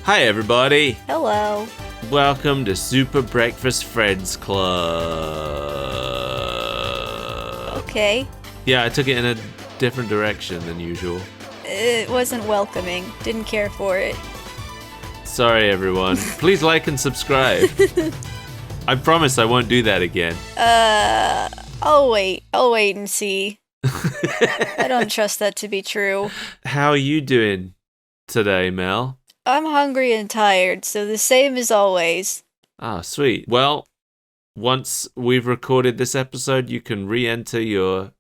Hi everybody, Hello. welcome to Super Breakfast Friends Club. Okay. Yeah, I took it in a different direction than usual. It wasn't welcoming. Didn't care for it. Sorry everyone, please like and subscribe. I promise I won't do that again. I'll wait and see. I don't trust that to be true. How are you doing today, Mel? I'm hungry and tired, so the same as always. Ah, sweet. Well, once we've recorded this episode, you can re-enter your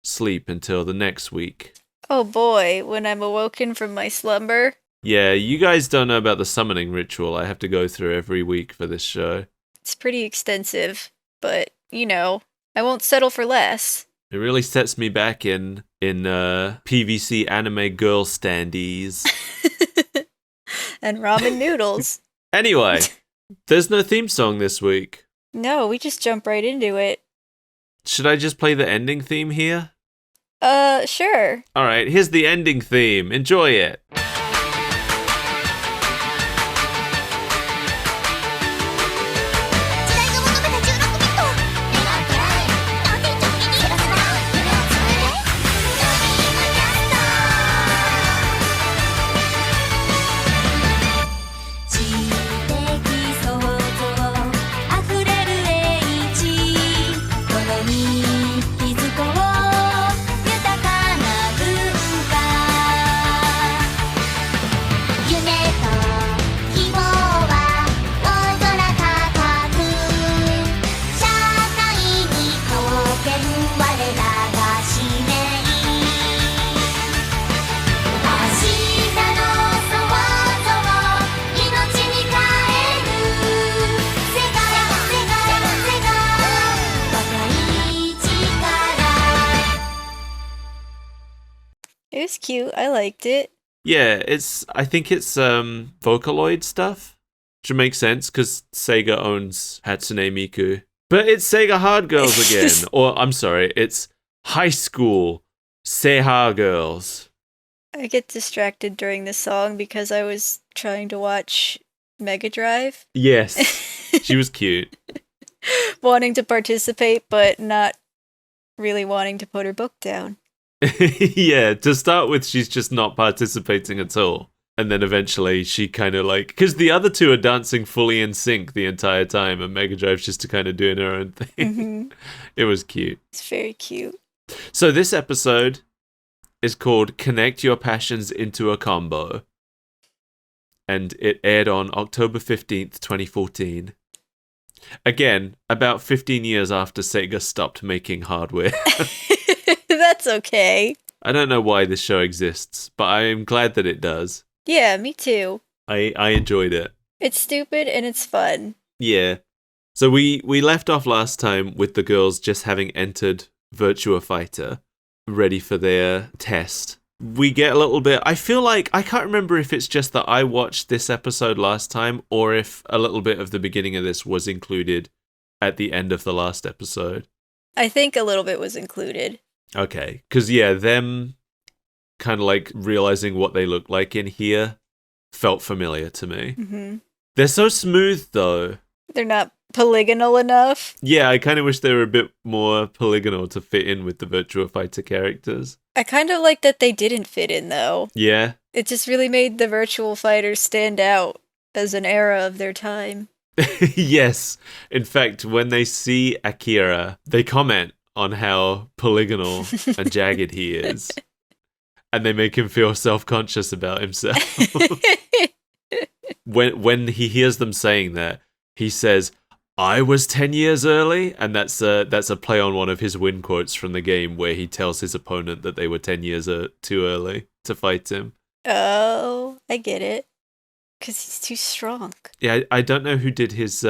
sleep until the next week. Oh boy, when I'm awoken from my slumber. Yeah, you guys don't know about the summoning ritual I have to go through every week for this show. It's pretty extensive, but, I won't settle for less. It really sets me back in PVC anime girl standees. And ramen noodles. Anyway, there's no theme song this week. No, we just jump right into it. Should I just play the ending theme here? Sure. Alright, here's the ending theme. Enjoy it. It was cute. I liked it. Yeah, I think it's Vocaloid stuff, which makes sense because Sega owns Hatsune Miku. But it's Sega Hard Girls again. Or, I'm sorry, it's High School SeHa Girls. I get distracted during the song because I was trying to watch Mega Drive. Yes, she was cute. Wanting to participate, but not really wanting to put her book down. Yeah, to start with, she's just not participating at all. And then eventually she kind of because the other two are dancing fully in sync the entire time, and Mega Drive's just kind of doing her own thing. Mm-hmm. It was cute. It's very cute. So this episode is called Connect Your Passions into a Combo. And it aired on October 15th, 2014. Again, about 15 years after Sega stopped making hardware. That's okay. I don't know why this show exists, but I am glad that it does. Yeah, me too. I enjoyed it. It's stupid and it's fun. Yeah. So we left off last time with the girls just having entered Virtua Fighter, ready for their test. We get a little bit... I feel like... I can't remember if it's just that I watched this episode last time, or if a little bit of the beginning of this was included at the end of the last episode. I think a little bit was included. Okay, because yeah, them kind of realizing what they look like in here felt familiar to me. Mm-hmm. They're so smooth though. They're not polygonal enough. Yeah, I kind of wish they were a bit more polygonal to fit in with the Virtua Fighter characters. I kind of like that they didn't fit in though. Yeah. It just really made the Virtual Fighters stand out as an era of their time. Yes. In fact, when they see Akira, they comment on how polygonal and jagged he is. And they make him feel self-conscious about himself. When he hears them saying that, he says, "I was 10 years early," and that's a play on one of his win quotes from the game where he tells his opponent that they were 10 years too early to fight him. Oh, I get it. Because he's too strong. Yeah, I don't know who did his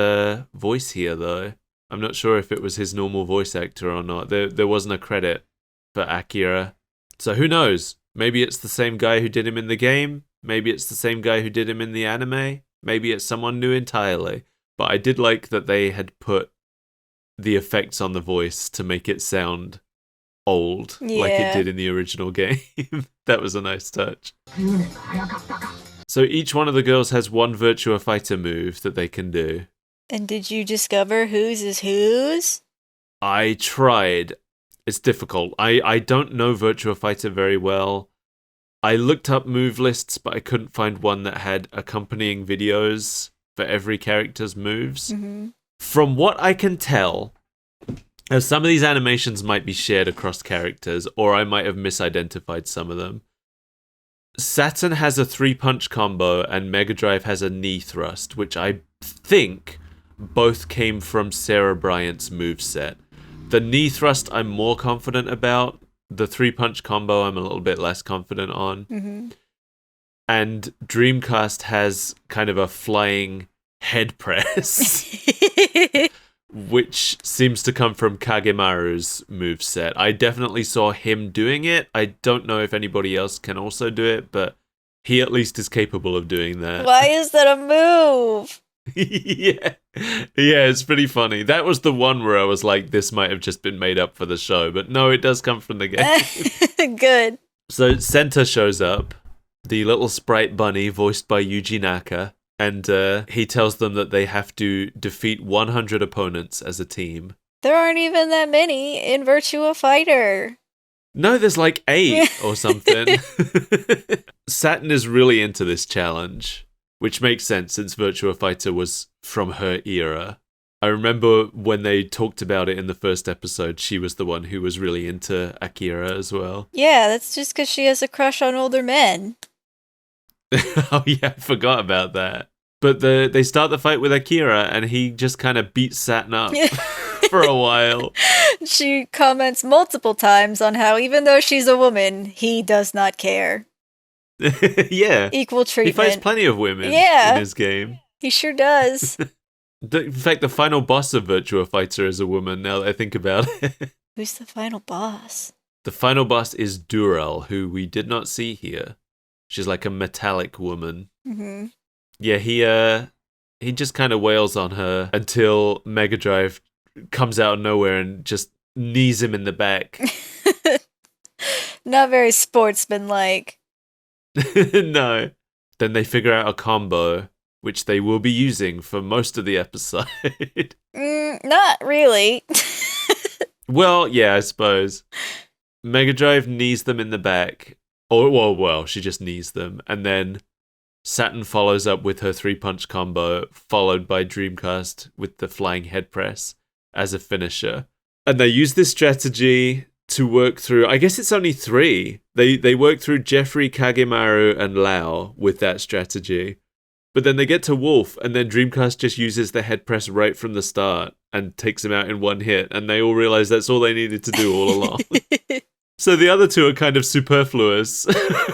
voice here, though. I'm not sure if it was his normal voice actor or not. There wasn't a credit for Akira. So who knows? Maybe it's the same guy who did him in the game. Maybe it's the same guy who did him in the anime. Maybe it's someone new entirely. But I did like that they had put the effects on the voice to make it sound old, like it did in the original game. That was a nice touch. So each one of the girls has one Virtua Fighter move that they can do. And did you discover whose is whose? I tried. It's difficult. I don't know Virtua Fighter very well. I looked up move lists, but I couldn't find one that had accompanying videos for every character's moves. Mm-hmm. From what I can tell, some of these animations might be shared across characters, or I might have misidentified some of them. Saturn has a 3-punch combo, and Mega Drive has a knee thrust, which I think both came from Sarah Bryant's moveset. The knee thrust I'm more confident about. The 3-punch combo I'm a little bit less confident on. Mm-hmm. And Dreamcast has kind of a flying head press, which seems to come from Kagemaru's moveset. I definitely saw him doing it. I don't know if anybody else can also do it, but he at least is capable of doing that. Why is that a move? Yeah, it's pretty funny. That was the one where I was like, this might have just been made up for the show, but no, it does come from the game. Good. So Senta shows up, the little sprite bunny voiced by Yuji Naka, and he tells them that they have to defeat 100 opponents as a team. There aren't even that many in Virtua Fighter. No, there's like 8 or something. Saturn is really into this challenge, which makes sense since Virtua Fighter was from her era. I remember when they talked about it in the first episode, she was the one who was really into Akira as well. Yeah, that's just because she has a crush on older men. Oh yeah, I forgot about that. But they start the fight with Akira, and he just kind of beats Saturn up for a while. She comments multiple times on how even though she's a woman, he does not care. Yeah. Equal treatment. He fights plenty of women in his game. He sure does. In fact, the final boss of Virtua Fighter is a woman, now that I think about it. Who's the final boss? The final boss is Dural, who we did not see here. She's like a metallic woman. Mm-hmm. Yeah, he just kind of wails on her until Mega Drive comes out of nowhere and just knees him in the back. Not very sportsmanlike. No. Then they figure out a combo, which they will be using for most of the episode. Not really. Well, yeah, I suppose. Mega Drive knees them in the back. Oh, well, she just knees them. And then Saturn follows up with her 3-punch combo, followed by Dreamcast with the flying head press as a finisher. And they use this strategy to work through, I guess it's only 3. They work through Jeffrey, Kagemaru, and Lau with that strategy. But then they get to Wolf, and then Dreamcast just uses the head press right from the start and takes him out in one hit, and they all realize that's all they needed to do all along. So the other 2 are kind of superfluous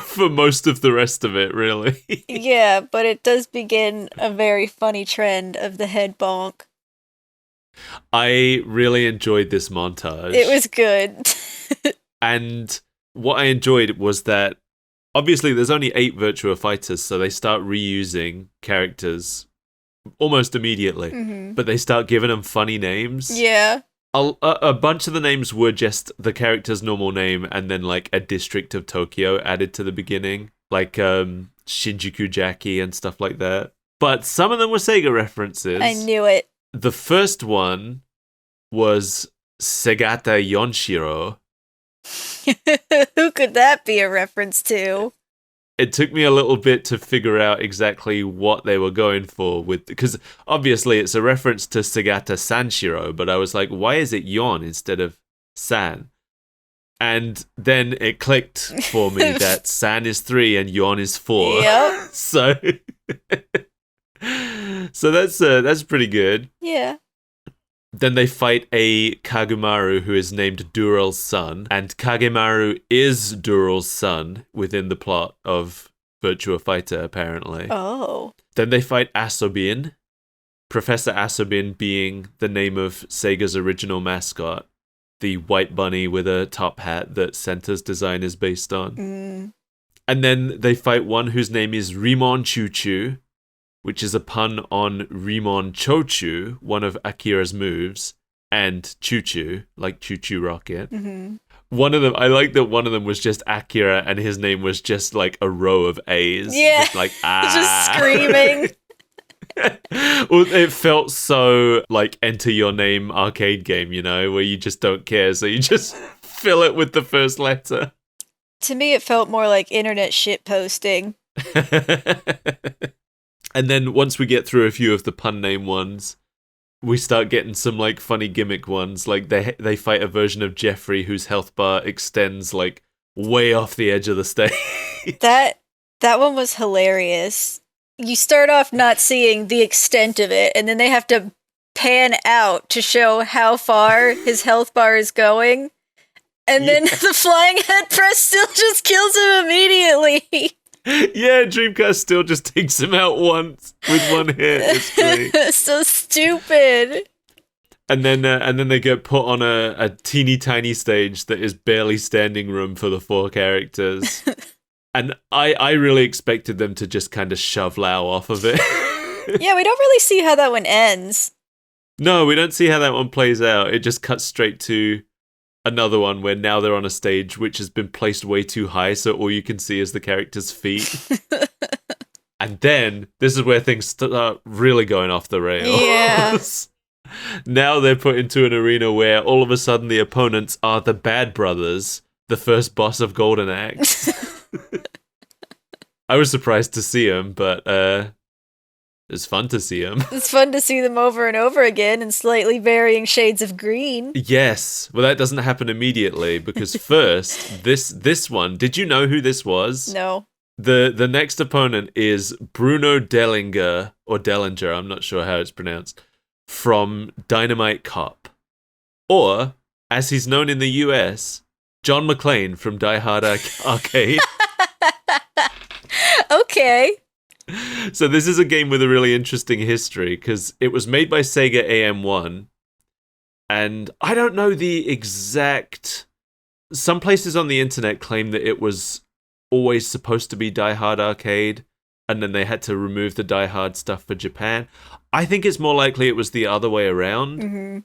for most of the rest of it, really. Yeah, but it does begin a very funny trend of the head bonk. I really enjoyed this montage. It was good. And what I enjoyed was that obviously there's only 8 Virtua Fighters, so they start reusing characters almost immediately. Mm-hmm. But they start giving them funny names. Yeah. A bunch of the names were just the character's normal name and then like a district of Tokyo added to the beginning, like Shinjuku Jackie and stuff like that. But some of them were Sega references. I knew it. The first one was Segata Yonshiro. Who could that be a reference to? It took me a little bit to figure out exactly what they were going for with, because obviously it's a reference to Segata Sanshiro, but I was like, why is it Yon instead of San? And then it clicked for me that San is 3 and Yon is 4. Yep. So that's pretty good. Yeah. Then they fight a Kagemaru who is named Dural's son, and Kagemaru is Dural's son within the plot of Virtua Fighter, apparently. Oh. Then they fight Asobin, Professor Asobin being the name of Sega's original mascot, the white bunny with a top hat that Senta's design is based on. Mm. And then they fight one whose name is Rimon Choo-Choo, which is a pun on Rimon Chochu, one of Akira's moves, and Choo-Choo, like Choo-Choo Rocket. Mm-hmm. I like that one of them was just Akira and his name was just like a row of A's. Yeah. Just like, Just screaming. Well, it felt so like Enter Your Name arcade game, where you just don't care, so you just fill it with the first letter. To me, it felt more like internet shit posting. And then once we get through a few of the pun name ones, we start getting some like funny gimmick ones. Like they fight a version of Jeffrey whose health bar extends like way off the edge of the stage. That one was hilarious. You start off not seeing the extent of it, and then they have to pan out to show how far his health bar is going. And then the flying head press still just kills him immediately. Yeah, Dreamcast still just takes him out once with one hit. It's great. So stupid. And then they get put on a teeny tiny stage that is barely standing room for the 4 characters. And I really expected them to just kind of shove Lau off of it. Yeah, we don't really see how that one ends. No, we don't see how that one plays out. It just cuts straight to another one where now they're on a stage which has been placed way too high, so all you can see is the character's feet. And then, this is where things start really going off the rails. Yeah. Now they're put into an arena where all of a sudden the opponents are the Bad Brothers, the first boss of Golden Axe. I was surprised to see him, but it's fun to see him. It's fun to see them over and over again in slightly varying shades of green. Yes. Well, that doesn't happen immediately because first, this one, did you know who this was? No. The next opponent is Bruno Dellinger, or Dellinger, I'm not sure how it's pronounced, from Dynamite Cop. Or, as he's known in the US, John McClane from Die Hard Arcade. Okay. So this is a game with a really interesting history because it was made by Sega AM1, and I don't know the exact... Some places on the internet claim that it was always supposed to be Die Hard Arcade, and then they had to remove the Die Hard stuff for Japan. I think it's more likely it was the other way around,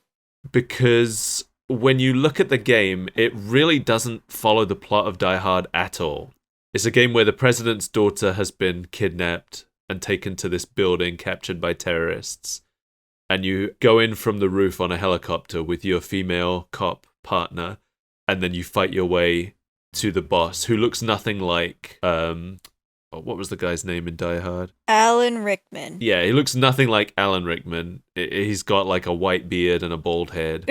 because when you look at the game, it really doesn't follow the plot of Die Hard at all. It's a game where the president's daughter has been kidnapped and taken to this building captured by terrorists. And you go in from the roof on a helicopter with your female cop partner, and then you fight your way to the boss, who looks nothing like... what was the guy's name in Die Hard? Alan Rickman. Yeah, he looks nothing like Alan Rickman. He's got like a white beard and a bald head.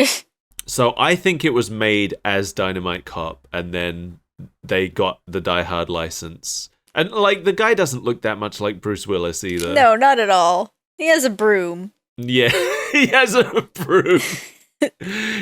So I think it was made as Dynamite Cop, and then they got the Die Hard license. And, like, the guy doesn't look that much like Bruce Willis either. No, not at all. He has a broom. Yeah, he has a broom.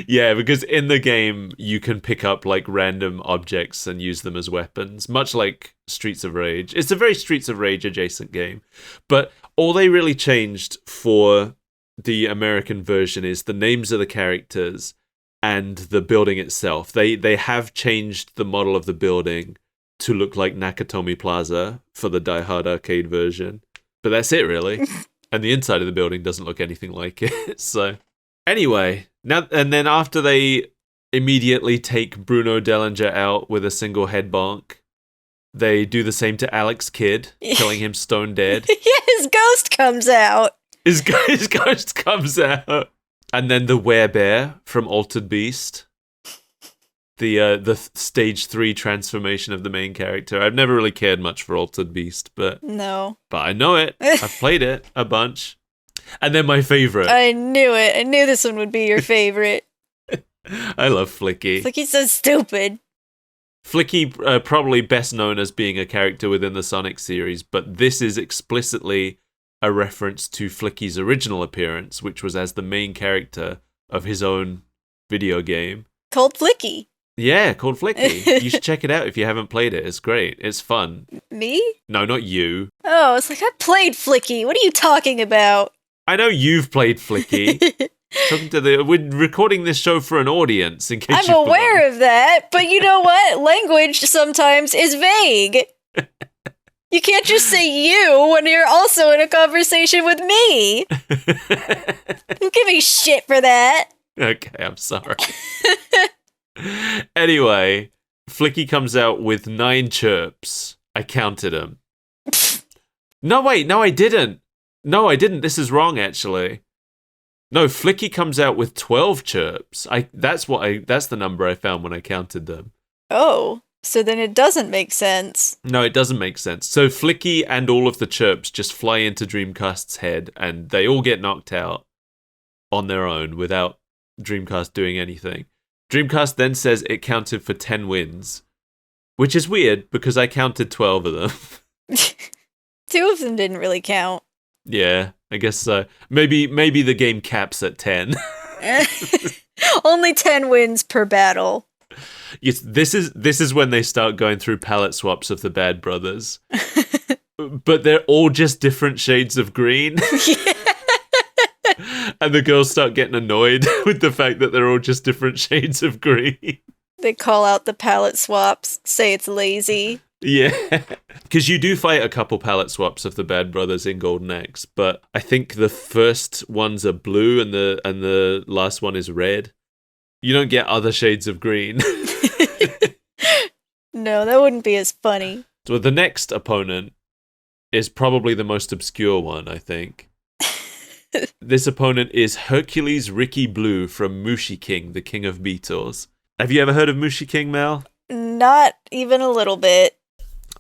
Yeah, because in the game, you can pick up, like, random objects and use them as weapons, much like Streets of Rage. It's a very Streets of Rage adjacent game. But all they really changed for the American version is the names of the characters and the building itself. They have changed the model of the building to look like Nakatomi Plaza for the Die Hard arcade version. But that's it, really. And the inside of the building doesn't look anything like it. So, anyway, now and then after they immediately take Bruno Dellinger out with a single head bonk, they do the same to Alex Kidd, killing him stone dead. Yeah, his ghost comes out. His ghost comes out. And then the Werebear from Altered Beast. The stage 3 transformation of the main character. I've never really cared much for Altered Beast, but I know it. I've played it a bunch. And then my favorite. I knew it. I knew this one would be your favorite. I love Flicky. Flicky's so stupid. Flicky, probably best known as being a character within the Sonic series, but this is explicitly a reference to Flicky's original appearance, which was as the main character of his own video game. Called Flicky. Yeah, called Flicky. You should check it out if you haven't played it. It's great. It's fun. Me? No, not you. Oh, it's like, I played Flicky. What are you talking about? I know you've played Flicky. We're recording this show for an audience, in case I'm aware of that, but you know what? Language sometimes is vague. You can't just say you when you're also in a conversation with me. Don't give me shit for that. Okay, I'm sorry. Anyway, Flicky comes out with 9 chirps. I counted them. No, wait, no, I didn't. No, I didn't. This is wrong, actually. No, Flicky comes out with 12 chirps. That's the number I found when I counted them. Oh, so then it doesn't make sense. No, it doesn't make sense. So Flicky and all of the chirps just fly into Dreamcast's head, and they all get knocked out on their own without Dreamcast doing anything. Dreamcast then says it counted for 10 wins, which is weird because I counted 12 of them. 2 of them didn't really count. Yeah, I guess so. Maybe the game caps at 10. Only 10 wins per battle. Yes, this is when they start going through palette swaps of the Bad Brothers. But they're all just different shades of green. And the girls start getting annoyed with the fact that they're all just different shades of green. They call out the palette swaps, say it's lazy. Yeah, because you do fight a couple palette swaps of the Bad Brothers in Golden Axe, but I think the first ones are blue and the last one is red. You don't get other shades of green. No, that wouldn't be as funny. So the next opponent is probably the most obscure one, I think. This opponent is Hercules Ricky Blue from Mushiking, the King of Beetles. Have you ever heard of Mushiking, Mel? Not even a little bit.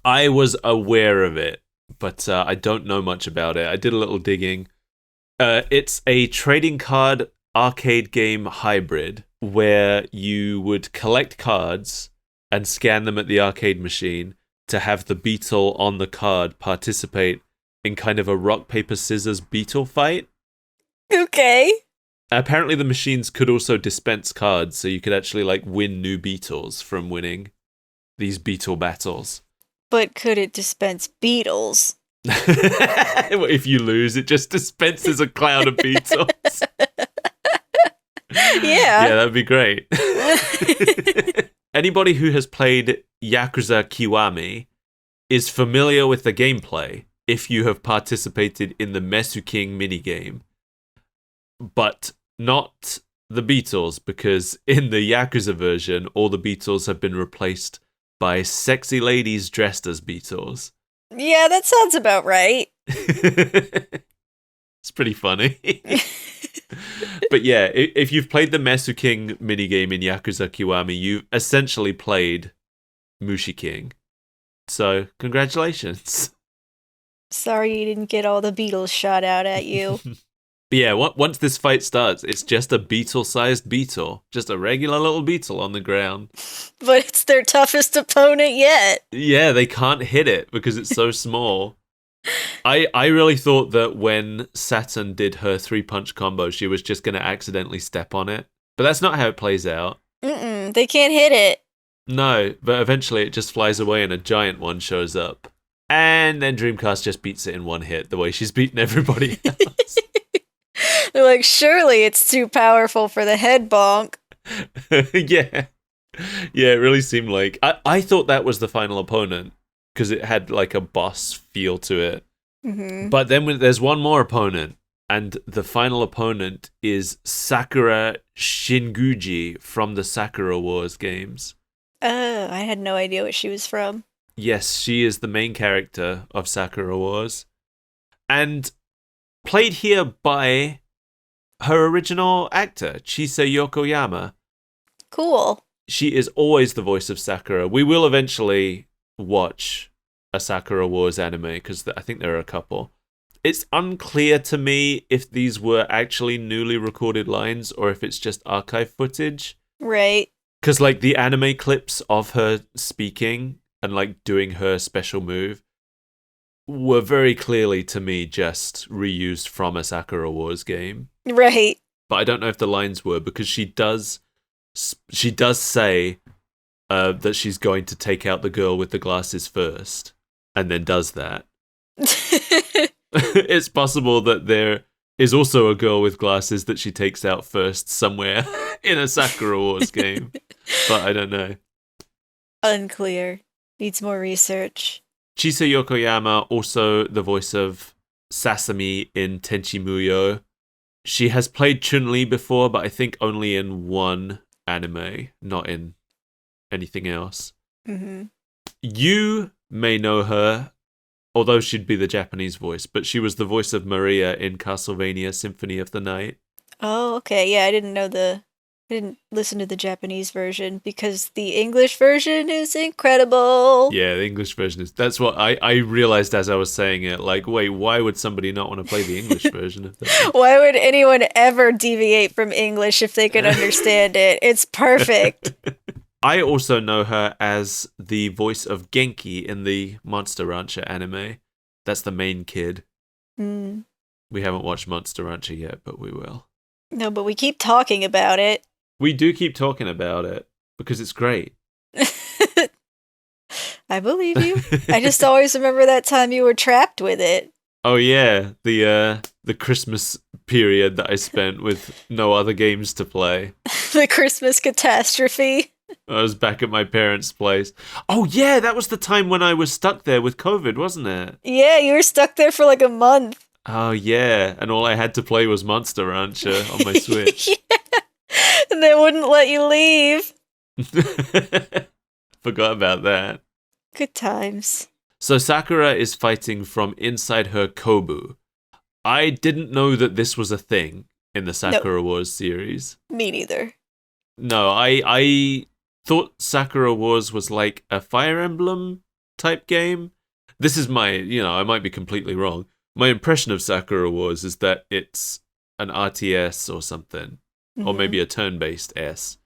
I was aware of it, but I don't know much about it. I did a little digging. It's a trading card arcade game hybrid where you would collect cards and scan them at the arcade machine to have the beetle on the card participate in kind of a rock, paper, scissors beetle fight. Okay. Apparently the machines could also dispense cards, so you could actually win new beetles from winning these beetle battles. But could it dispense beetles? If you lose, it just dispenses a cloud of beetles. Yeah. Yeah, that'd be great. Anybody who has played Yakuza Kiwami is familiar with the gameplay if you have participated in the Mushiking minigame. But not the Beatles, because in the Yakuza version, all the Beatles have been replaced by sexy ladies dressed as Beatles. Yeah, that sounds about right. It's pretty funny. But yeah, if you've played the Mushiking minigame in Yakuza Kiwami, you've essentially played Mushiking. So, congratulations. Sorry you didn't get all the beetles shot out at you. But yeah, once this fight starts, it's just a beetle-sized beetle. Just a regular little beetle on the ground. But it's their toughest opponent yet. Yeah, they can't hit it because it's so small. I really thought that when Saturn did her 3-punch combo, she was just going to accidentally step on it. But that's not how it plays out. They can't hit it. No, but eventually it just flies away and a giant one shows up. And then Dreamcast just beats it in one hit, the way she's beaten everybody else. They're like, surely it's too powerful for the head bonk. Yeah. Yeah, it really seemed like... I thought that was the final opponent, because it had a boss feel to it. Mm-hmm. But then there's one more opponent, and the final opponent is Sakura Shinguji from the Sakura Wars games. Oh, I had no idea what she was from. Yes, she is the main character of Sakura Wars. And played here by her original actor, Chisa Yokoyama. Cool. She is always the voice of Sakura. We will eventually watch a Sakura Wars anime, because I think there are a couple. It's unclear to me if these were actually newly recorded lines or if it's just archive footage. Right. Because the anime clips of her speaking and doing her special move were very clearly to me just reused from a Sakura Wars game. Right. But I don't know if the lines were, because she does say that she's going to take out the girl with the glasses first, and then does that. It's possible that there is also a girl with glasses that she takes out first somewhere in a Sakura Wars game, but I don't know. Unclear. Needs more research. Chisa Yokoyama, also the voice of Sasami in Tenchi Muyo. She has played Chun-Li before, but I think only in one anime, not in anything else. Mm-hmm. You may know her, although she'd be the Japanese voice, but she was the voice of Maria in Castlevania Symphony of the Night. Oh, okay. Yeah, I didn't listen to the Japanese version because the English version is incredible. Yeah, the English version is... That's what I realized as I was saying it. Like, wait, why would somebody not want to play the English version of that? Why would anyone ever deviate from English if they could understand it? It's perfect. I also know her as the voice of Genki in the Monster Rancher anime. That's the main kid. Mm. We haven't watched Monster Rancher yet, but we will. No, but we keep talking about it. We do keep talking about it because it's great. I believe you. I just always remember that time you were trapped with it. Oh yeah, the Christmas period that I spent with no other games to play. The Christmas catastrophe. I was back at my parents' place. Oh yeah, that was the time when I was stuck there with COVID, wasn't it? Yeah, you were stuck there for like a month. Oh yeah, and all I had to play was Monster Rancher on my Switch. Yeah. And they wouldn't let you leave. Forgot about that. Good times. So Sakura is fighting from inside her Kobu. I didn't know that this was a thing in the Sakura Wars series. Me neither. No, I thought Sakura Wars was like a Fire Emblem type game. This is my, I might be completely wrong. My impression of Sakura Wars is that it's an RTS or something. Or maybe a turn-based S.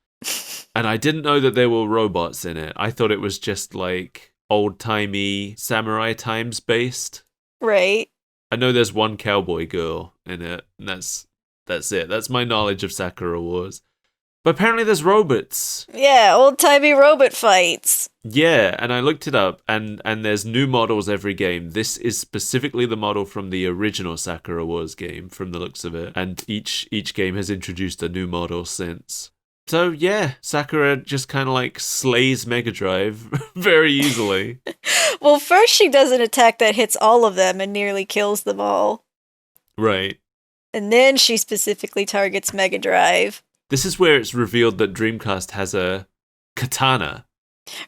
And I didn't know that there were robots in it. I thought it was just like old-timey Samurai Times based. Right. I know there's one cowboy girl in it, and that's it. That's my knowledge of Sakura Wars. But apparently there's robots. Yeah, old-timey robot fights. Yeah, and I looked it up, and there's new models every game. This is specifically the model from the original Sakura Wars game, from the looks of it. And each game has introduced a new model since. So yeah, Sakura just kind of like slays Mega Drive very easily. Well, first she does an attack that hits all of them and nearly kills them all. Right. And then she specifically targets Mega Drive. This is where it's revealed that Dreamcast has a katana.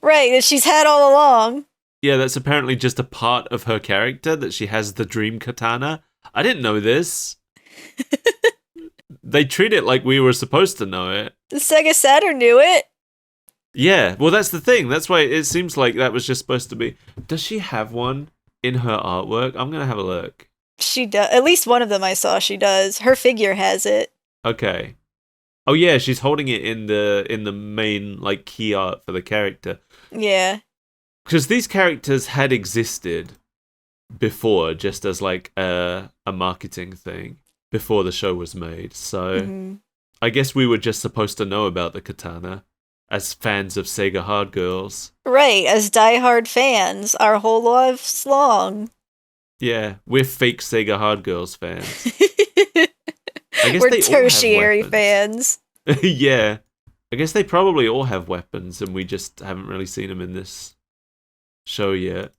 Right, that she's had all along. Yeah, that's apparently just a part of her character, that she has the Dream Katana. I didn't know this. They treat it like we were supposed to know it. The Sega Saturn knew it. Yeah, well, that's the thing. That's why it seems like that was just supposed to be. Does she have one in her artwork? I'm going to have a look. She does. At least one of them I saw she does. Her figure has it. Okay. Oh yeah, she's holding it in the main like key art for the character. Yeah. Because these characters had existed before, just as like a marketing thing before the show was made. So I guess we were just supposed to know about the katana as fans of Sega Hard Girls. Right, as diehard fans, our whole lives long. Yeah, we're fake Sega Hard Girls fans. We're tertiary fans. Yeah. I guess they probably all have weapons and we just haven't really seen them in this show yet.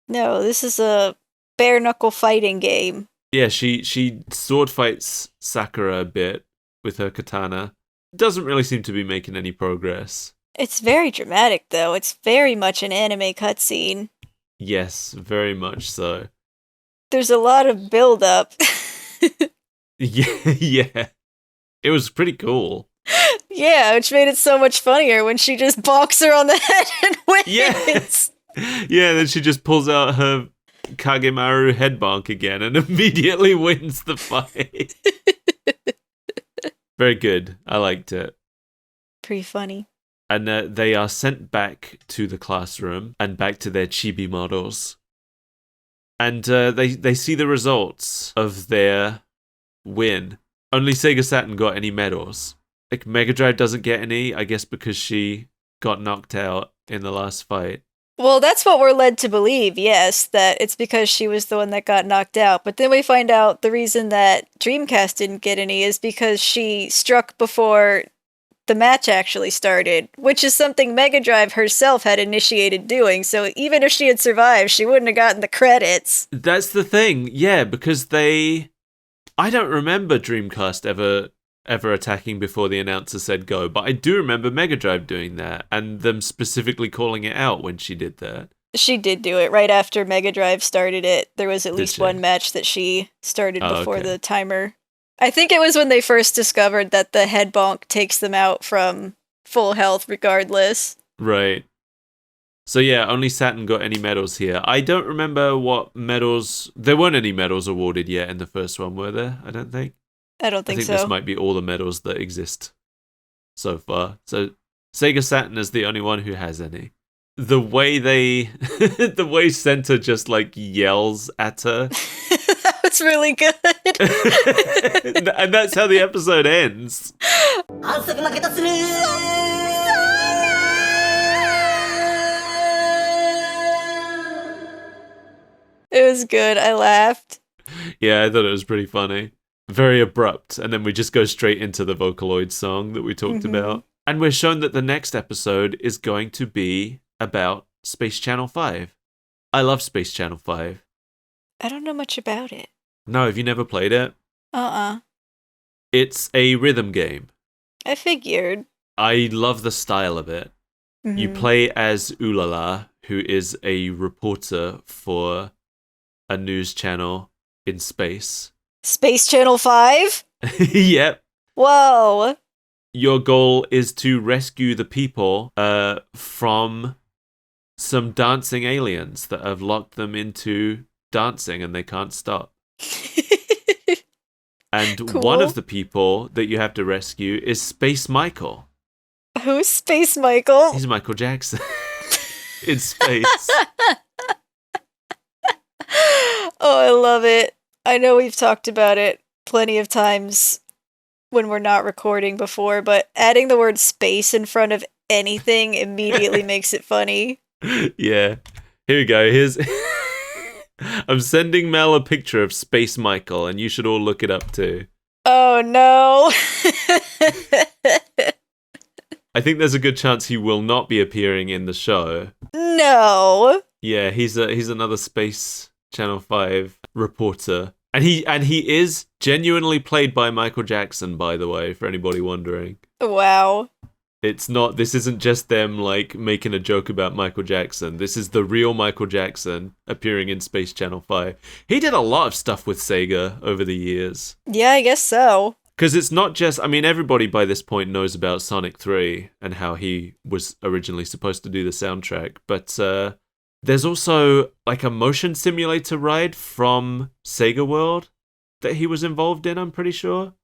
No, this is a bare knuckle fighting game. Yeah, she sword fights Sakura a bit with her katana. Doesn't really seem to be making any progress. It's very dramatic though. It's very much an anime cutscene. Yes, very much so. There's a lot of build up. Yeah. It was pretty cool. Yeah, which made it so much funnier when she just bonks her on the head and wins. Yeah, then she just pulls out her Kagemaru head bonk again and immediately wins the fight. Very good. I liked it. Pretty funny. And they are sent back to the classroom and back to their chibi models. And they see the results of their win. Only Sega Saturn got any medals. Like, Mega Drive doesn't get any, I guess because she got knocked out in the last fight. Well, that's what we're led to believe, yes, that it's because she was the one that got knocked out. But then we find out the reason that Dreamcast didn't get any is because she struck before the match actually started, which is something Mega Drive herself had initiated doing. So even if she had survived, she wouldn't have gotten the credits. That's the thing, yeah, because I don't remember Dreamcast ever ever attacking before the announcer said go. But I do remember Mega Drive doing that, and them specifically calling it out when she did that. She did do it right after Mega Drive started it. There was at Did least she? one match that she started before okay. the timer. I think it was when they first discovered that the head bonk takes them out from full health regardless. Right. So yeah, only Saturn got any medals here. I don't remember what medals... There weren't any medals awarded yet in the first one, were there? I don't think. I don't think so. This might be all the medals that exist so far. So Sega Saturn is the only one who has any. The way the way Senta just like yells at her. That was really good. And that's how the episode ends. It was good. I laughed. Yeah, I thought it was pretty funny. Very abrupt. And then we just go straight into the Vocaloid song that we talked about. And we're shown that the next episode is going to be about Space Channel 5. I love Space Channel 5. I don't know much about it. No, have you never played it? It's a rhythm game. I figured. I love the style of it. You play as Ulala, who is a reporter for a news channel in space. Space Channel 5? Yep. Whoa. Your goal is to rescue the people from some dancing aliens that have locked them into dancing and they can't stop. And Cool. One of the people that you have to rescue is Space Michael. Who's Space Michael? He's Michael Jackson in space. Oh, I love it. I know we've talked about it plenty of times when we're not recording before, but adding the word space in front of anything immediately makes it funny. Yeah. Here we go. Here's... I'm sending Mel a picture of Space Michael, and you should all look it up too. Oh, no. I think there's a good chance he will not be appearing in the show. No. Yeah, he's another Space Channel 5 reporter. And he is genuinely played by Michael Jackson, by the way, for anybody wondering. Wow. This isn't just them, like, making a joke about Michael Jackson. This is the real Michael Jackson appearing in Space Channel 5. He did a lot of stuff with Sega over the years. Yeah, I guess so. Because it's not just... I mean, everybody by this point knows about Sonic 3 and how he was originally supposed to do the soundtrack. But there's also, like, a motion simulator ride from Sega World that he was involved in, I'm pretty sure.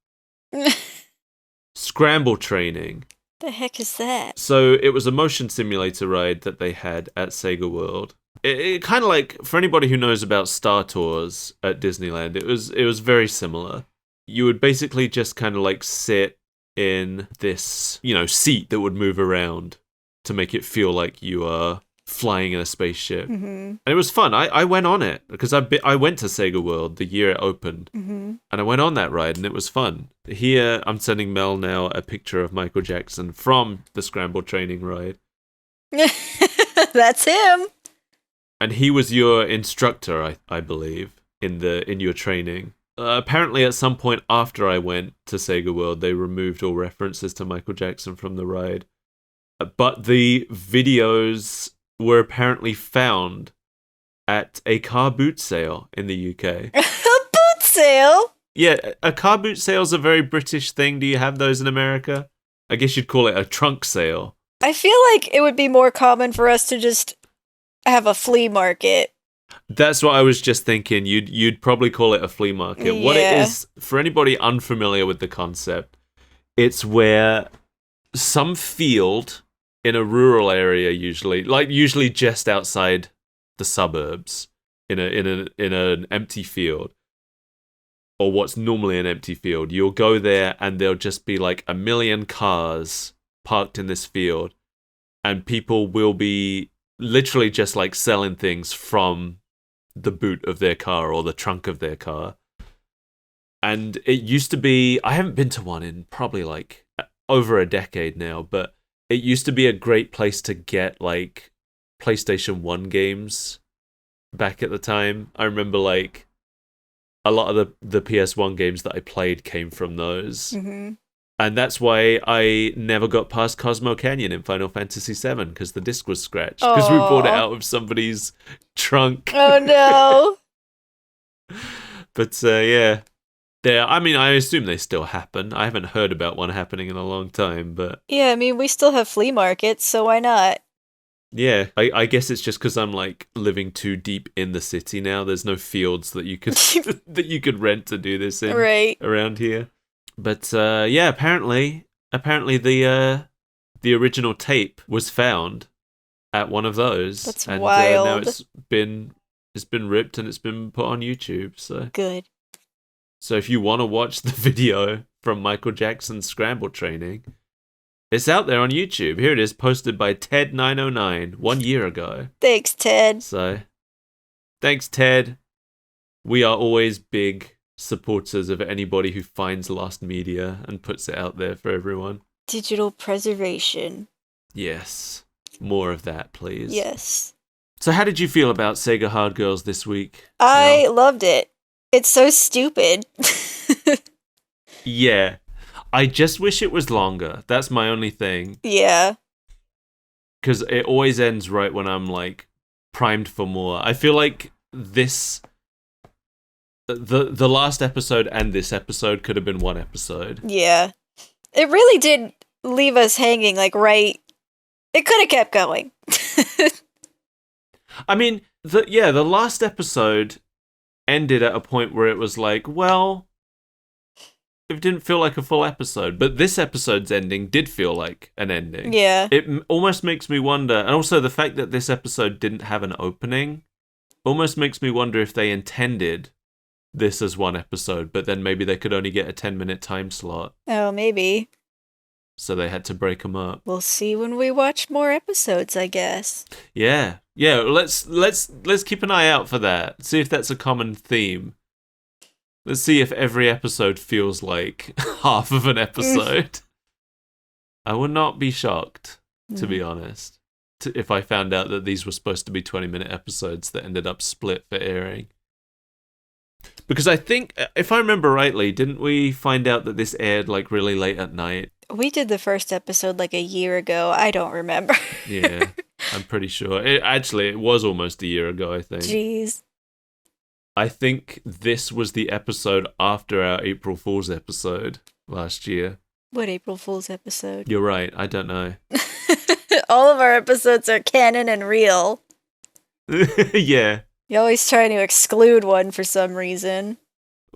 Scramble Training. The heck is that? So it was a motion simulator ride that they had at Sega World. It kind of like, for anybody who knows about Star Tours at Disneyland, it was very similar. You would basically just kind of like sit in this, seat that would move around to make it feel like you are flying in a spaceship. And it was fun. I went on it because I went to Sega World the year it opened. And I went on that ride and it was fun. Here, I'm sending Mel now a picture of Michael Jackson from the Scramble Training ride. That's him. And he was your instructor, I believe, in your training. Apparently, at some point after I went to Sega World, they removed all references to Michael Jackson from the ride. But the videos were apparently found at a car boot sale in the UK. A boot sale? Yeah, a car boot sale is a very British thing. Do you have those in America? I guess you'd call it a trunk sale. I feel like it would be more common for us to just have a flea market. That's what I was just thinking. You'd probably call it a flea market. Yeah. What it is, for anybody unfamiliar with the concept, it's where some field in a rural area, usually just outside the suburbs, in an empty field, or what's normally an empty field, you'll go there and there'll just be like a million cars parked in this field, and people will be literally just like selling things from the boot of their car or the trunk of their car. And it used to be, I haven't been to one in probably like over a decade now, but it used to be a great place to get like PlayStation 1 games back at the time. I remember like a lot of the PS1 games that I played came from those. And that's why I never got past Cosmo Canyon in Final Fantasy VII, because the disc was scratched. Because we bought it out of somebody's trunk. Oh no. But yeah. I mean, I assume they still happen. I haven't heard about one happening in a long time, but... Yeah, I mean, we still have flea markets, so why not? Yeah, I guess it's just because I'm like living too deep in the city now. There's no fields that you could that you could rent to do this in around here. But yeah, apparently the original tape was found at one of those. That's and, wild. Now it's been ripped and it's been put on YouTube. So good. So if you want to watch the video from Michael Jackson's scramble training, it's out there on YouTube. Here it is, posted by Ted909 1 year ago. Thanks, Ted. So, thanks, Ted. We are always big supporters of anybody who finds lost media and puts it out there for everyone. Digital preservation. Yes. More of that, please. Yes. So how did you feel about Sega Hard Girls this week? I loved it. It's so stupid. Yeah. I just wish it was longer. That's my only thing. Yeah. Because it always ends right when I'm, like, primed for more. I feel like this... The last episode and this episode could have been one episode. Yeah. It really did leave us hanging, like, right... It could have kept going. I mean, the last episode ended at a point where it was like, well... It didn't feel like a full episode, but this episode's ending did feel like an ending. Yeah. It almost makes me wonder, and also the fact that this episode didn't have an opening almost makes me wonder if they intended this as one episode, but then maybe they could only get a 10-minute time slot. Oh, maybe. So they had to break them up. We'll see when we watch more episodes, I guess. Yeah. Let's keep an eye out for that. See if that's a common theme. Let's see if every episode feels like half of an episode. I would not be shocked, to be honest, if I found out that these were supposed to be 20-minute episodes that ended up split for airing. Because I think, if I remember rightly, didn't we find out that this aired like really late at night? We did the first episode like a year ago. I don't remember. Yeah, I'm pretty sure. It was almost a year ago, I think. Jeez. I think this was the episode after our April Fool's episode last year. What April Fool's episode? You're right, I don't know. All of our episodes are canon and real. Yeah. You're always trying to exclude one for some reason.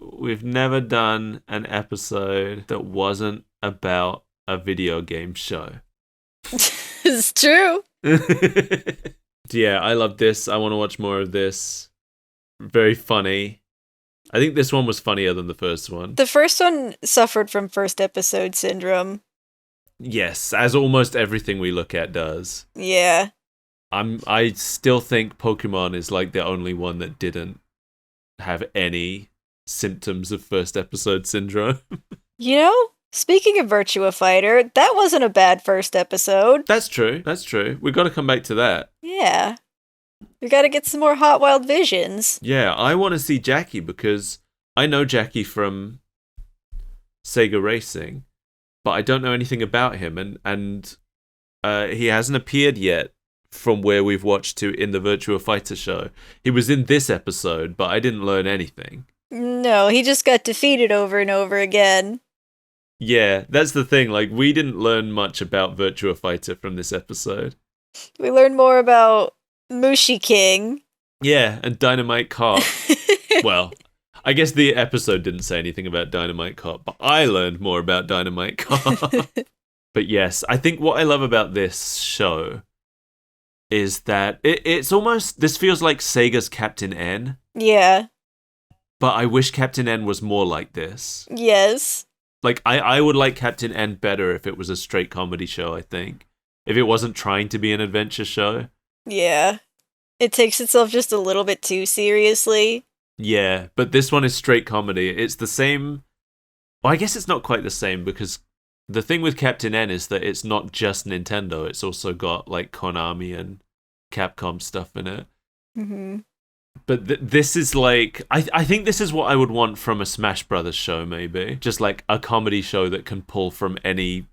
We've never done an episode that wasn't about a video game show. It's true. Yeah, I love this. I want to watch more of this. Very funny. I think this one was funnier than the first one. The first one suffered from first episode syndrome. Yes, as almost everything we look at does. Yeah. I still think Pokemon is like the only one that didn't have any symptoms of first episode syndrome. You know, speaking of Virtua Fighter, that wasn't a bad first episode. That's true. We've got to come back to that. Yeah. We gotta get some more Hot Wild Visions. Yeah, I want to see Jackie because I know Jackie from Sega Racing, but I don't know anything about him, and he hasn't appeared yet from where we've watched to in the Virtua Fighter show. He was in this episode, but I didn't learn anything. No, he just got defeated over and over again. Yeah, that's the thing. Like, we didn't learn much about Virtua Fighter from this episode. We learned more about Mushiking. Yeah, and Dynamite Cop. Well, I guess the episode didn't say anything about Dynamite Cop, but I learned more about Dynamite Cop. But yes, I think what I love about this show is that it's almost, this feels like Sega's Captain N. Yeah. But I wish Captain N was more like this. Yes. Like, I would like Captain N better if it was a straight comedy show, I think. If it wasn't trying to be an adventure show. Yeah. It takes itself just a little bit too seriously. Yeah, but this one is straight comedy. It's the same... Well, I guess it's not quite the same, because the thing with Captain N is that it's not just Nintendo. It's also got, like, Konami and Capcom stuff in it. Mm-hmm. But this is like, I think this is what I would want from a Smash Brothers show, maybe. Just like a comedy show that can pull from any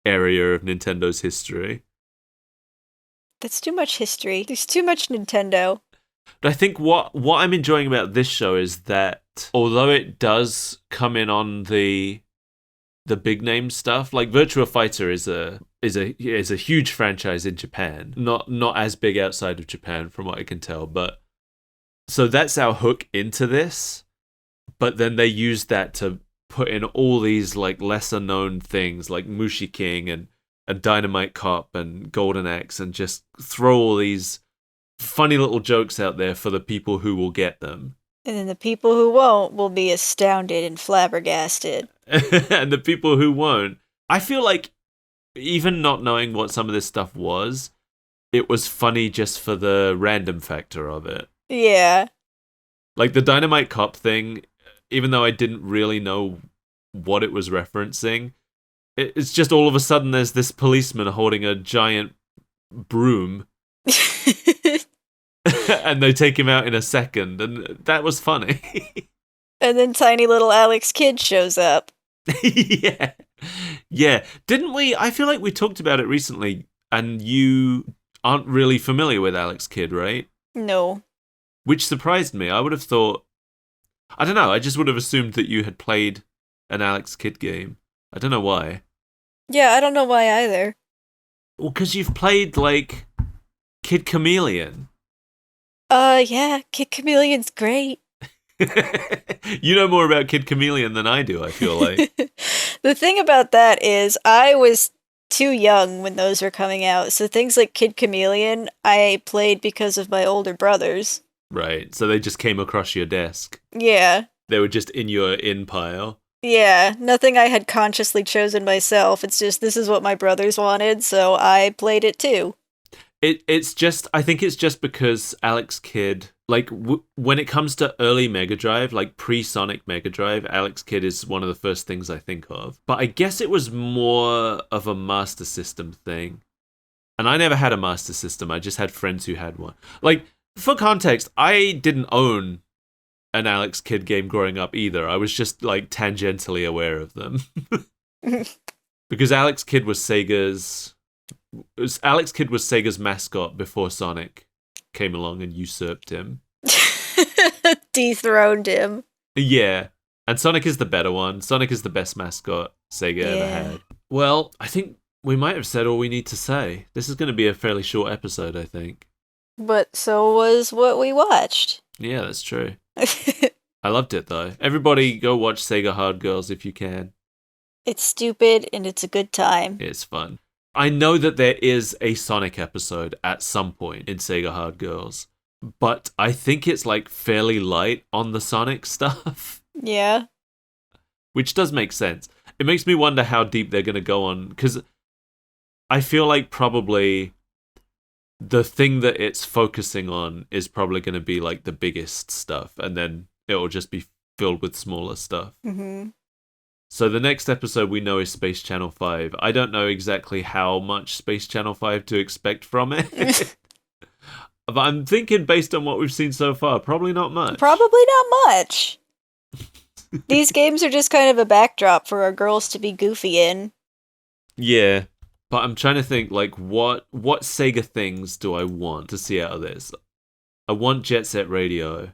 area of Nintendo's history. That's too much history. There's too much Nintendo. But I think what I'm enjoying about this show is that although it does come in on the big name stuff, like Virtua Fighter is a huge franchise in Japan. Not as big outside of Japan from what I can tell, but so that's our hook into this. But then they use that to put in all these like lesser known things like Mushiking and Dynamite Cop and Golden Axe, and just throw all these funny little jokes out there for the people who will get them. And then the people who won't will be astounded and flabbergasted. And the people who won't, I feel like, even not knowing what some of this stuff was, it was funny just for the random factor of it. Yeah. Like the Dynamite Cop thing, even though I didn't really know what it was referencing, it's just all of a sudden there's this policeman holding a giant broom and they take him out in a second, and that was funny. And then tiny little Alex Kidd shows up. Yeah. Didn't we? I feel like we talked about it recently, and you aren't really familiar with Alex Kidd, right? No. Which surprised me. I would have thought, I don't know, I just would have assumed that you had played an Alex Kidd game. I don't know why. Yeah, I don't know why either. Well, because you've played, like, Kid Chameleon. Yeah, Kid Chameleon's great. You know more about Kid Chameleon than I do, I feel like. The thing about that is, I was too young when those were coming out, so things like Kid Chameleon, I played because of my older brothers. Right, so they just came across your desk. Yeah. They were just in your in pile. Yeah, nothing I had consciously chosen myself. It's just, this is what my brothers wanted, so I played it too. It's just, I think it's just because Alex Kidd, like, when it comes to early Mega Drive, like pre-Sonic Mega Drive, Alex Kidd is one of the first things I think of. But I guess it was more of a Master System thing. And I never had a Master System, I just had friends who had one. Like, for context, I didn't own an Alex Kidd game growing up either. I was just, like, tangentially aware of them. Because Alex Kidd was Sega's mascot before Sonic came along and usurped him. Dethroned him. Yeah. And Sonic is the better one. Sonic is the best mascot Sega ever had. Well, I think we might have said all we need to say. This is going to be a fairly short episode, I think. But so was what we watched. Yeah, that's true. I loved it, though. Everybody go watch Sega Hard Girls if you can. It's stupid and it's a good time. It's fun. I know that there is a Sonic episode at some point in Sega Hard Girls, but I think it's like fairly light on the Sonic stuff. Yeah. Which does make sense. It makes me wonder how deep they're going to go on, because I feel like probably the thing that it's focusing on is probably going to be like the biggest stuff, and then it'll just be filled with smaller stuff. Mm-hmm. So the next episode we know is Space Channel 5. I don't know exactly how much Space Channel 5 to expect from it. But I'm thinking, based on what we've seen so far, probably not much. Probably not much. These games are just kind of a backdrop for our girls to be goofy in. Yeah. But I'm trying to think, like, what Sega things do I want to see out of this? I want Jet Set Radio.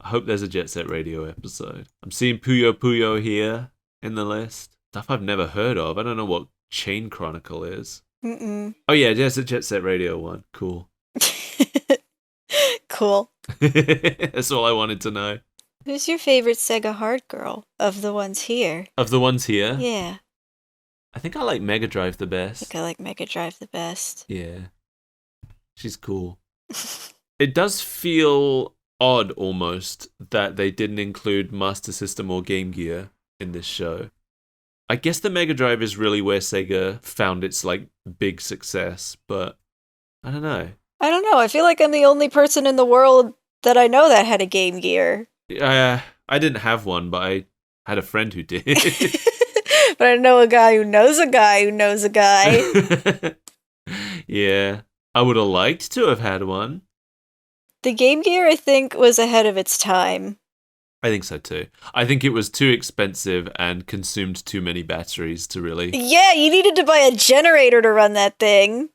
I hope there's a Jet Set Radio episode. I'm seeing Puyo Puyo here in the list. Stuff I've never heard of. I don't know what Chain Chronicle is. Mm-mm. Oh yeah, there's a Jet Set Radio one. Cool. Cool. That's all I wanted to know. Who's your favorite Sega Hard Girl of the ones here? Of the ones here? Yeah. I think I like Mega Drive the best. I think I like Mega Drive the best. Yeah. She's cool. It does feel odd almost that they didn't include Master System or Game Gear in this show. I guess the Mega Drive is really where Sega found its like big success, but I don't know. I feel like I'm the only person in the world that I know that had a Game Gear. I didn't have one, but I had a friend who did. But I know a guy who knows a guy who knows a guy. Yeah. I would have liked to have had one. The Game Gear, I think, was ahead of its time. I think so too. I think it was too expensive and consumed too many batteries to really... Yeah, you needed to buy a generator to run that thing.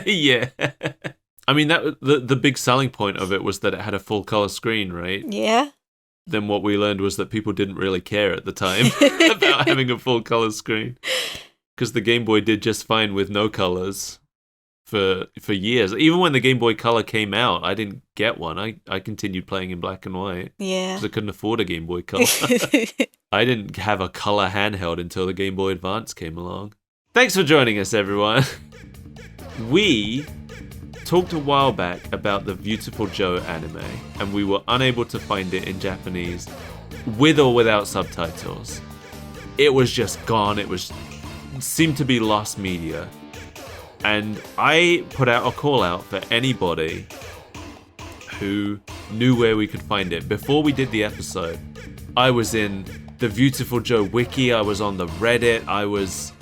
Yeah. I mean, that the big selling point of it was that it had a full color screen, right? Yeah. Then what we learned was that people didn't really care at the time about having a full color screen. Because the Game Boy did just fine with no colors for years. Even when the Game Boy Color came out, I didn't get one. I continued playing in black and white. Yeah. Because I couldn't afford a Game Boy Color. I didn't have a color handheld until the Game Boy Advance came along. Thanks for joining us, everyone. We talked a while back about the Beautiful Joe anime, and we were unable to find it in Japanese, with or without subtitles. It was just gone. It seemed to be lost media. And I put out a call out for anybody who knew where we could find it. Before we did the episode, I was in the Beautiful Joe wiki, I was on the Reddit, I was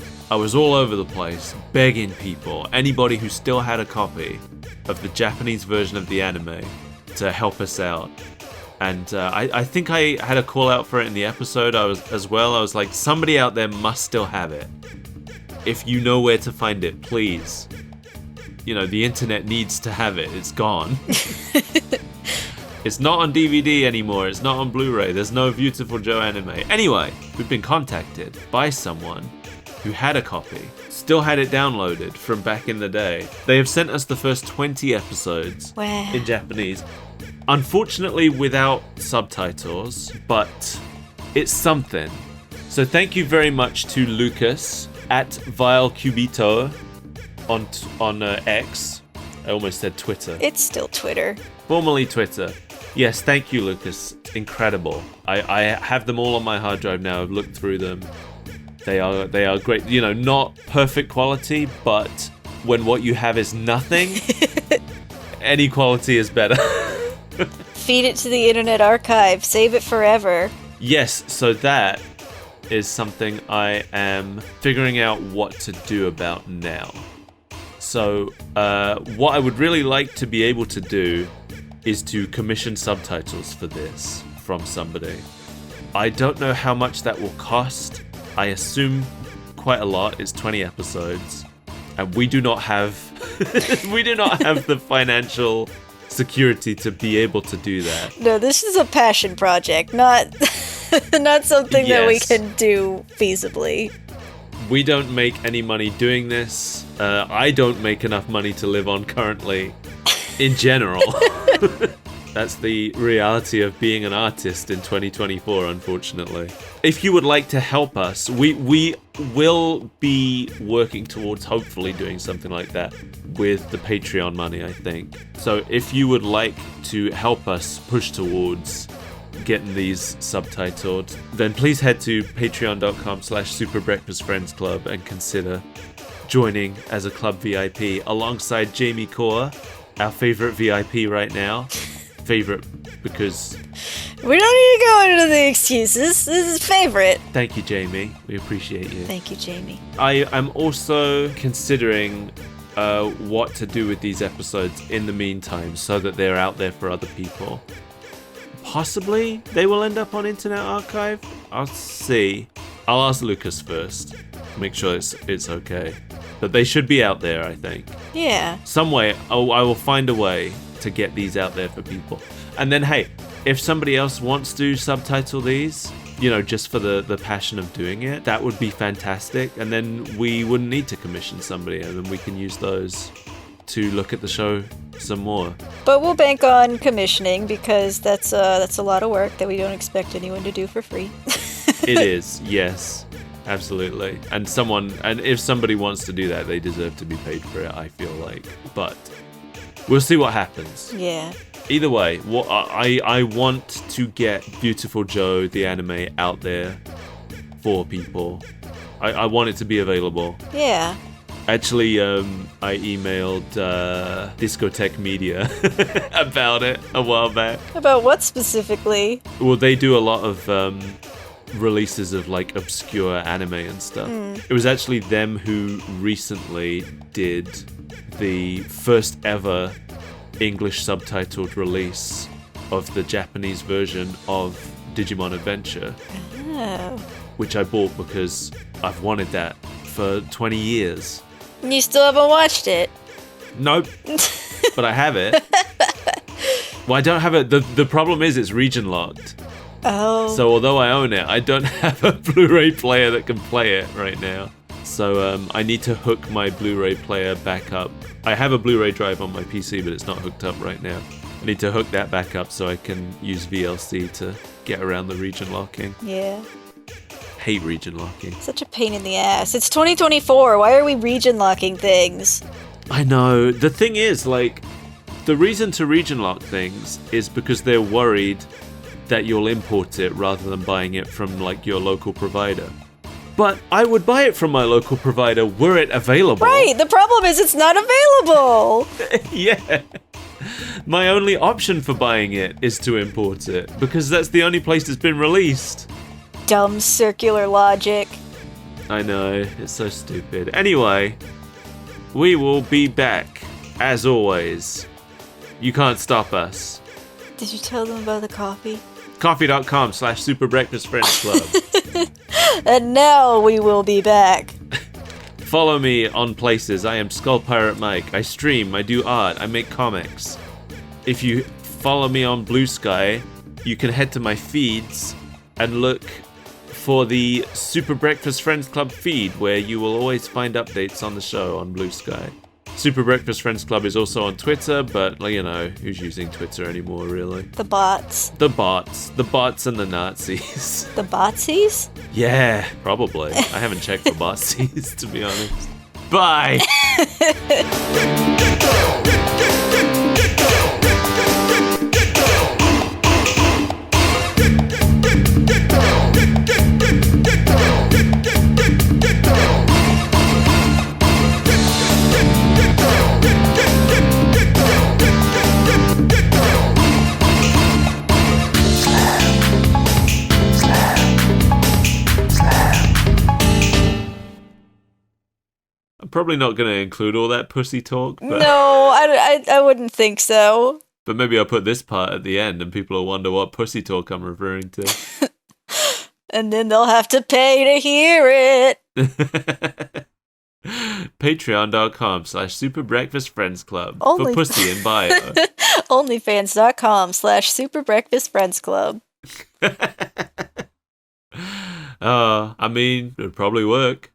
all over the place, begging people, anybody who still had a copy of the Japanese version of the anime, to help us out. And I think I had a call out for it in the episode I was like, somebody out there must still have it. If you know where to find it, please. You know, the internet needs to have it. It's gone. It's not on DVD anymore. It's not on Blu-ray. There's no Beautiful Joe anime. Anyway, we've been contacted by someone who had a copy, still had it downloaded from back in the day. They have sent us the first 20 episodes in Japanese. Unfortunately, without subtitles, but it's something. So thank you very much to Lucas at VileCubito on X. I almost said Twitter. It's still Twitter. Formerly Twitter. Yes, thank you, Lucas. Incredible. I have them all on my hard drive now. I've looked through them. They are great. You know, not perfect quality, but when what you have is nothing, any quality is better. Feed it to the Internet Archive. Save it forever. Yes, so that is something I am figuring out what to do about now. So, what I would really like to be able to do is to commission subtitles for this from somebody. I don't know how much that will cost. I assume quite a lot. It's 20 episodes, and we do not have the financial security to be able to do that. No, this is a passion project, not not something that we can do feasibly. We don't make any money doing this. I don't make enough money to live on currently, in general. That's the reality of being an artist in 2024, unfortunately. If you would like to help us, we will be working towards hopefully doing something like that with the Patreon money, I think. So if you would like to help us push towards getting these subtitled, then please head to patreon.com/superbreakfastfriendsclub and consider joining as a club VIP alongside Jamie Core, our favorite VIP right now. Favorite because we don't need to go into the excuses. This is favorite. Thank you, Jamie. We appreciate you. Thank you, Jamie. I am also considering what to do with these episodes in the meantime so that they're out there for other people. Possibly they will end up on Internet Archive. I'll see. I'll ask Lucas first. Make sure it's okay. But they should be out there, I think. Yeah. Some way. I will find a way to get these out there for people. And then, hey, if somebody else wants to subtitle these, you know, just for the passion of doing it, that would be fantastic. And then we wouldn't need to commission somebody, and then we can use those to look at the show some more. But we'll bank on commissioning because that's a lot of work that we don't expect anyone to do for free. It is, yes. Absolutely. And if somebody wants to do that, they deserve to be paid for it, I feel like. But we'll see what happens. Yeah. Either way, I want to get Beautiful Joe, the anime, out there for people. I want it to be available. Yeah. Actually, I emailed Discotheque Media about it a while back. About what specifically? Well, they do a lot of releases of like obscure anime and stuff. It was actually them who recently did the first ever English subtitled release of the Japanese version of Digimon Adventure. Oh. Which I bought because I've wanted that for 20 years. You still haven't watched it? Nope. But I have it. Well, I don't have it. The problem is it's region locked. Oh. So although I own it, I don't have a Blu-ray player that can play it right now. So I need to hook my Blu-ray player back up. I have a Blu-ray drive on my PC, but it's not hooked up right now. I need to hook that back up so I can use VLC to get around the region locking. Yeah. Hate region locking. Such a pain in the ass. It's 2024. Why are we region locking things? I know. The thing is, like, the reason to region lock things is because they're worried that you'll import it rather than buying it from, like, your local provider. But I would buy it from my local provider were it available. Right, the problem is it's not available. Yeah. My only option for buying it is to import it, because that's the only place it's been released. Dumb circular logic. I know, it's so stupid. Anyway, we will be back, as always. You can't stop us. Did you tell them about the coffee? Coffee.com/Super Breakfast Friends Club. And now we will be back. Follow me on places. I am Skull Pirate Mike. I stream, I do art, I make comics. If you follow me on Blue Sky, you can head to my feeds and look for the Super Breakfast Friends Club feed, where you will always find updates on the show on Blue Sky. Super Breakfast Friends Club is also on Twitter, but, you know, who's using Twitter anymore, really? The bots. The bots and the Nazis. The botsies? Yeah, probably. I haven't checked for botsies, to be honest. Bye! Probably not going to include all that pussy talk, but No, I wouldn't think so. But maybe I'll put this part at the end and people will wonder what pussy talk I'm referring to. And then they'll have to pay to hear it. Patreon.com/Super Breakfast Friends Club Only- for pussy in bio. Onlyfans.com/Super Breakfast Friends Club. I mean, it'd probably work.